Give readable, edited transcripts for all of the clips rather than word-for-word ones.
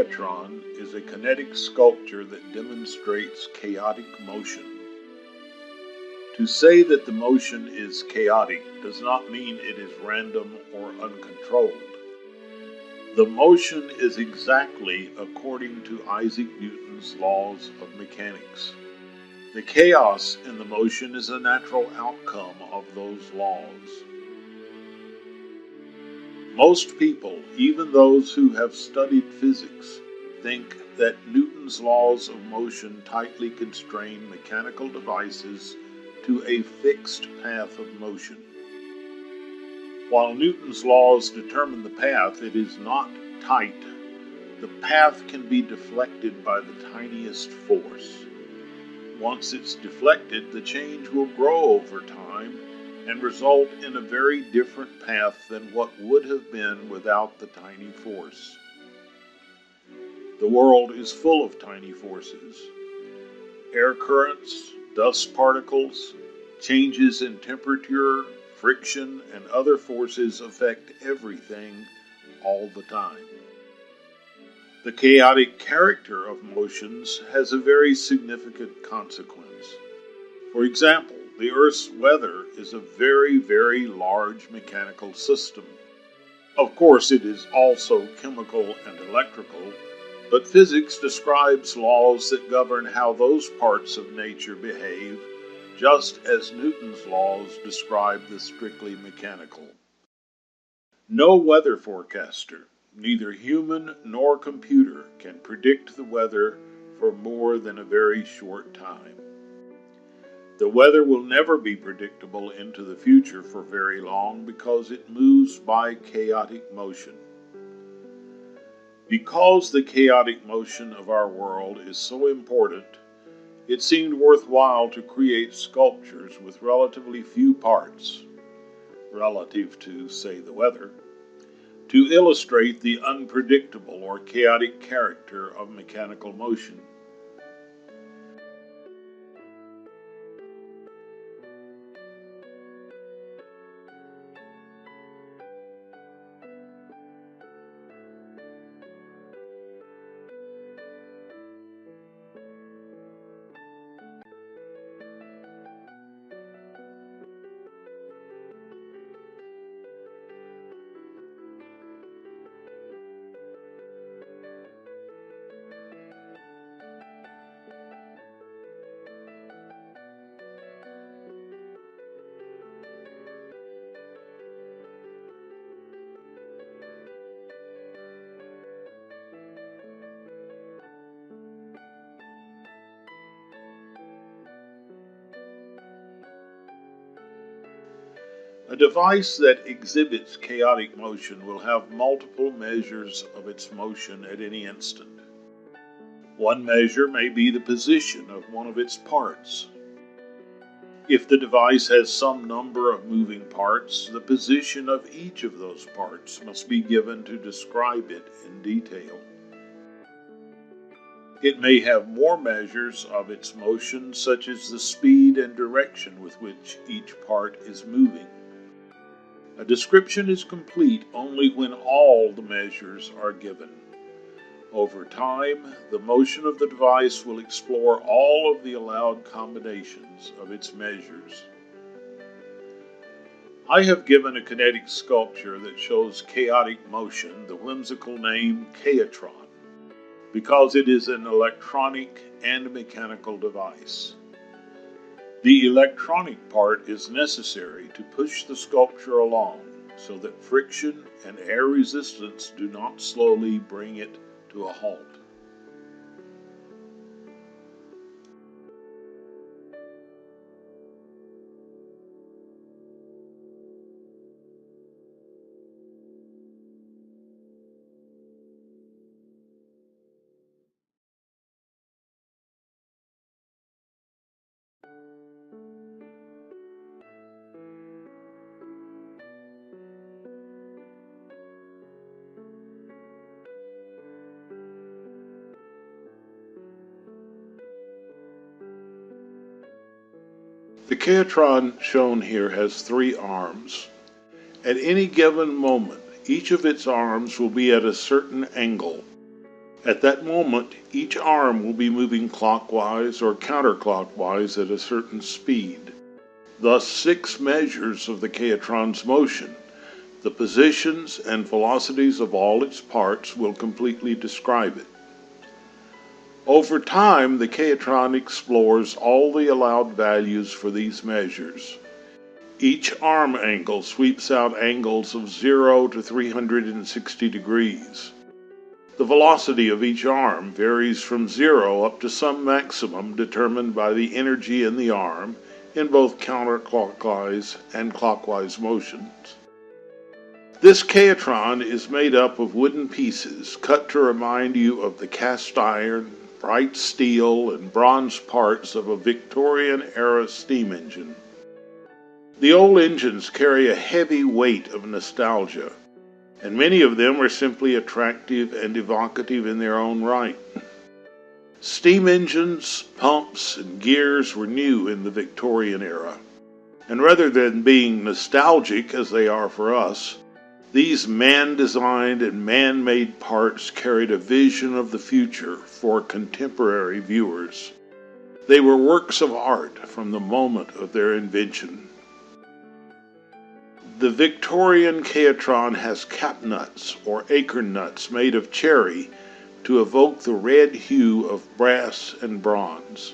Chaotron is a kinetic sculpture that demonstrates chaotic motion. To say that the motion is chaotic does not mean it is random or uncontrolled. The motion is exactly according to Isaac Newton's laws of mechanics. The chaos in the motion is a natural outcome of those laws. Most people, even those who have studied physics, think that Newton's laws of motion tightly constrain mechanical devices to a fixed path of motion. While Newton's laws determine the path, it is not tight. The path can be deflected by the tiniest force. Once it's deflected, the change will grow over time and result in a very different path than what would have been without the tiny force. The world is full of tiny forces. Air currents, dust particles, changes in temperature, friction, and other forces affect everything all the time. The chaotic character of motions has a very significant consequence. For example, the Earth's weather is a very, very large mechanical system. Of course, it is also chemical and electrical, but physics describes laws that govern how those parts of nature behave, just as Newton's laws describe the strictly mechanical. No weather forecaster, neither human nor computer, can predict the weather for more than a very short time. The weather will never be predictable into the future for very long because it moves by chaotic motion. Because the chaotic motion of our world is so important, it seemed worthwhile to create sculptures with relatively few parts, relative to, say, the weather, to illustrate the unpredictable or chaotic character of mechanical motion. A device that exhibits chaotic motion will have multiple measures of its motion at any instant. One measure may be the position of one of its parts. If the device has some number of moving parts, the position of each of those parts must be given to describe it in detail. It may have more measures of its motion, such as the speed and direction with which each part is moving. A description is complete only when all the measures are given. Over time, the motion of the device will explore all of the allowed combinations of its measures. I have given a kinetic sculpture that shows chaotic motion the whimsical name Chaotron, because it is an electronic and mechanical device. The electronic part is necessary to push the sculpture along so that friction and air resistance do not slowly bring it to a halt. The Chaotron shown here has 3 arms. At any given moment, each of its arms will be at a certain angle. At that moment, each arm will be moving clockwise or counterclockwise at a certain speed. Thus, 6 measures of the Chaotron's motion, the positions and velocities of all its parts, will completely describe it. Over time, the Chaotron explores all the allowed values for these measures. Each arm angle sweeps out angles of 0 to 360 degrees. The velocity of each arm varies from 0 up to some maximum determined by the energy in the arm in both counterclockwise and clockwise motions. This Chaotron is made up of wooden pieces cut to remind you of the cast iron, bright steel, and bronze parts of a Victorian-era steam engine. The old engines carry a heavy weight of nostalgia, and many of them are simply attractive and evocative in their own right. Steam engines, pumps, and gears were new in the Victorian era, and rather than being nostalgic as they are for us, these man-designed and man-made parts carried a vision of the future for contemporary viewers. They were works of art from the moment of their invention. The Victorian Chaotron has cap nuts or acorn nuts made of cherry to evoke the red hue of brass and bronze.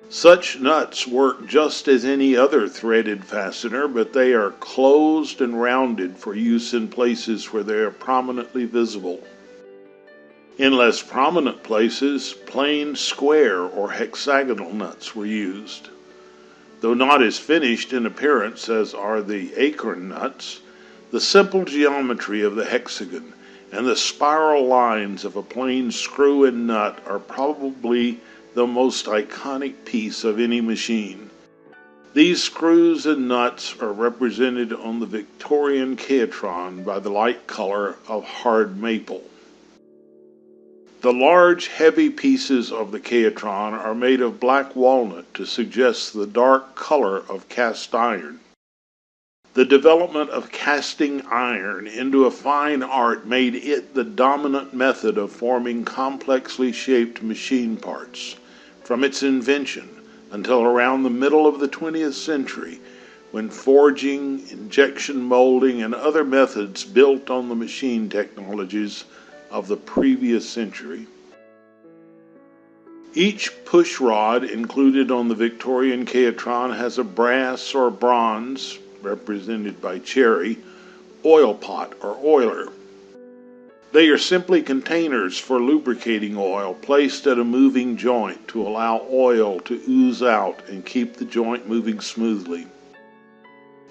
Such nuts work just as any other threaded fastener, but they are closed and rounded for use in places where they are prominently visible. In less prominent places, plain square or hexagonal nuts were used. Though not as finished in appearance as are the acorn nuts, the simple geometry of the hexagon and the spiral lines of a plain screw and nut are probably the most iconic piece of any machine. These screws and nuts are represented on the Victorian Chaotron by the light color of hard maple. The large, heavy pieces of the Chaotron are made of black walnut to suggest the dark color of cast iron. The development of casting iron into a fine art made it the dominant method of forming complexly shaped machine parts, from its invention until around the middle of the 20th century, when forging, injection molding, and other methods built on the machine technologies of the previous century. Each push rod included on the Victorian Chaotron has a brass or bronze, represented by cherry, oil pot or oiler. They are simply containers for lubricating oil placed at a moving joint to allow oil to ooze out and keep the joint moving smoothly.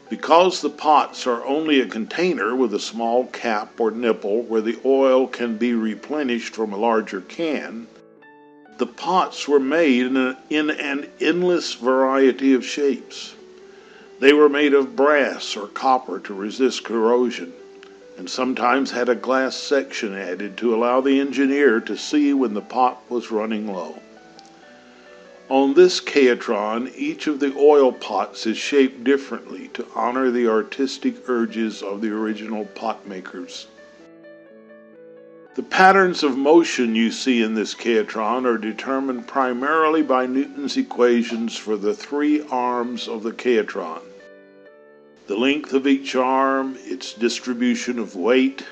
Because the pots are only a container with a small cap or nipple where the oil can be replenished from a larger can, the pots were made in an endless variety of shapes. They were made of brass or copper to resist corrosion, and sometimes had a glass section added to allow the engineer to see when the pot was running low. On this Chaotron, each of the oil pots is shaped differently to honor the artistic urges of the original pot makers. The patterns of motion you see in this Chaotron are determined primarily by Newton's equations for the 3 arms of the Chaotron. The length of each arm, its distribution of weight,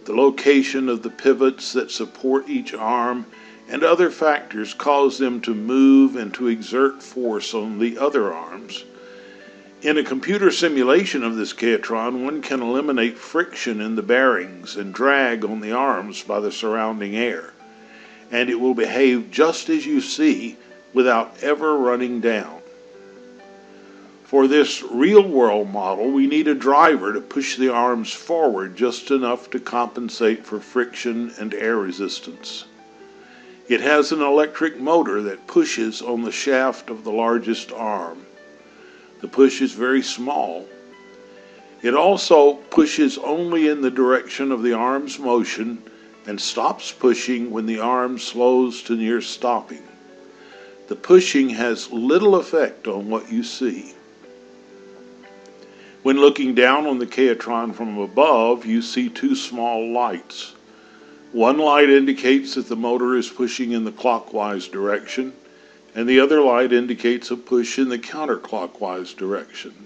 the location of the pivots that support each arm, and other factors cause them to move and to exert force on the other arms. In a computer simulation of this Chaotron, one can eliminate friction in the bearings and drag on the arms by the surrounding air, and it will behave just as you see without ever running down. For this real-world model, we need a driver to push the arms forward just enough to compensate for friction and air resistance. It has an electric motor that pushes on the shaft of the largest arm. The push is very small. It also pushes only in the direction of the arm's motion and stops pushing when the arm slows to near stopping. The pushing has little effect on what you see. When looking down on the Chaotron from above, you see 2 small lights. One light indicates that the motor is pushing in the clockwise direction, and the other light indicates a push in the counterclockwise direction.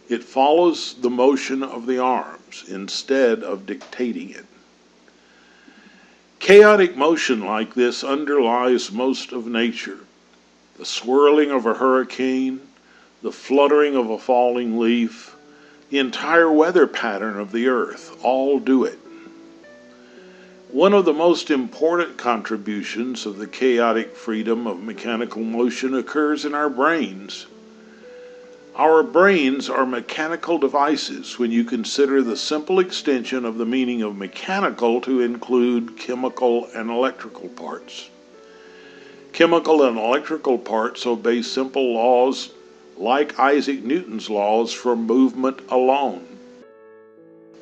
It follows the motion of the arms instead of dictating it. Chaotic motion like this underlies most of nature. The swirling of a hurricane, the fluttering of a falling leaf, the entire weather pattern of the earth all do it. One of the most important contributions of the chaotic freedom of mechanical motion occurs in our brains. Our brains are mechanical devices when you consider the simple extension of the meaning of mechanical to include chemical and electrical parts. Chemical and electrical parts obey simple laws like Isaac Newton's laws for movement alone.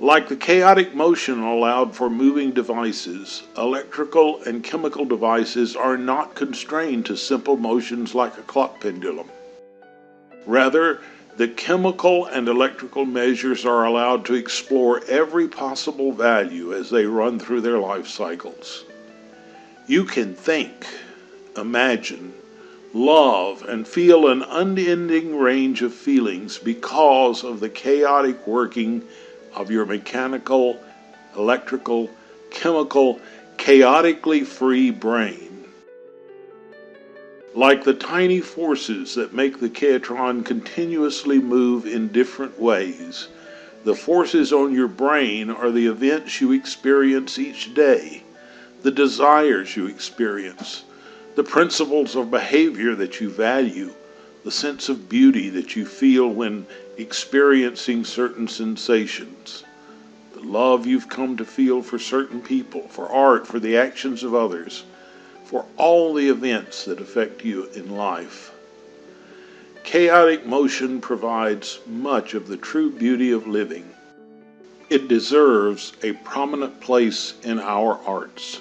Like the chaotic motion allowed for moving devices, electrical and chemical devices are not constrained to simple motions like a clock pendulum. Rather, the chemical and electrical measures are allowed to explore every possible value as they run through their life cycles. You can think, imagine, love, and feel an unending range of feelings because of the chaotic working of your mechanical, electrical, chemical, chaotically free brain. Like the tiny forces that make the Chaotron continuously move in different ways, the forces on your brain are the events you experience each day, the desires you experience, the principles of behavior that you value, the sense of beauty that you feel when experiencing certain sensations, the love you've come to feel for certain people, for art, for the actions of others, for all the events that affect you in life. Chaotic motion provides much of the true beauty of living. It deserves a prominent place in our arts.